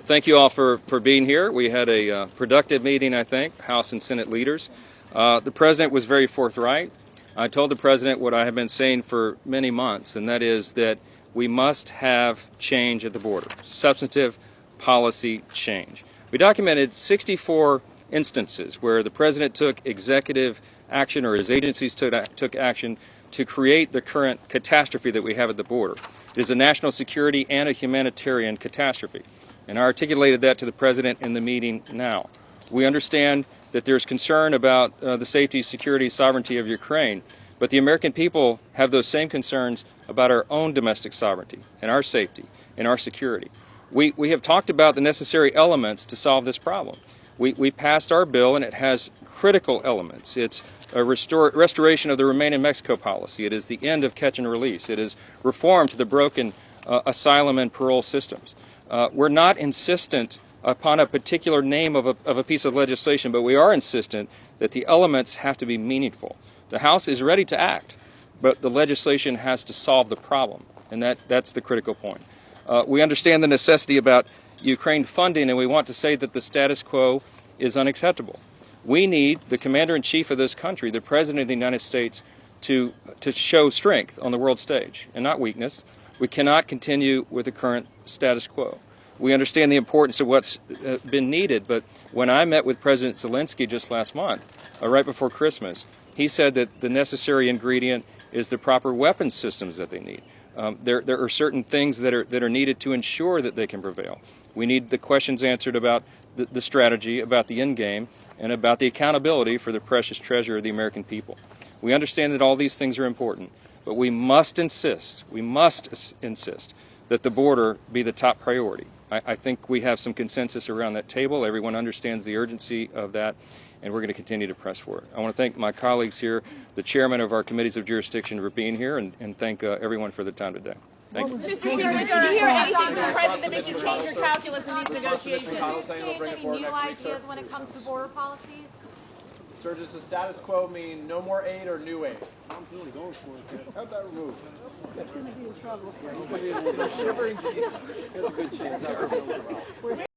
Thank you all for being here. We had a productive meeting, I think, House and Senate leaders. The President was very forthright. I told the President what I have been saying for many months, and that is that we must have change at the border, substantive policy change. We documented 64 instances where the President took executive action or his agencies took action to create the current catastrophe that we have at the border. It is a national security and a humanitarian catastrophe. And I articulated that to the President in the meeting now. We understand that there's concern about the safety, security, sovereignty of Ukraine, but the American people have those same concerns about our own domestic sovereignty and our safety and our security. We have talked about the necessary elements to solve this problem. We passed our bill, and it has critical elements. It's a restoration of the Remain in Mexico policy. It is the end of catch and release. It is reform to the broken asylum and parole systems. We're not insistent upon a particular name of a piece of legislation, but we are insistent that the elements have to be meaningful. The House is ready to act, but the legislation has to solve the problem, and that's the critical point. We understand the necessity about Ukraine funding, and we want to say that the status quo is unacceptable. We need the commander-in-chief of this country, the President of the United States, to show strength on the world stage and not weakness. We cannot continue with the current status quo. We understand the importance of what's been needed, but when I met with President Zelensky just last month, right before Christmas, he said that the necessary ingredient is the proper weapons systems that they need. There are certain things that are needed to ensure that they can prevail. We need the questions answered about the strategy, about the end game, and about the accountability for the precious treasure of the American people. We understand that all these things are important, but we must insist that the border be the top priority. I think we have some consensus around that table. Everyone understands the urgency of that, and we're going to continue to press for it. I want to thank my colleagues here, the chairman of our committees of jurisdiction, for being here, and thank everyone for the time today. Thank you. Mr. Speaker, did you hear anything from the President that makes you change your calculus in these negotiations? Any new ideas when it comes to border policies? Sir, does the status quo mean no more aid or new aid? I'm really going for it. How'd that remove? That's going to be in trouble. He's got a good chance.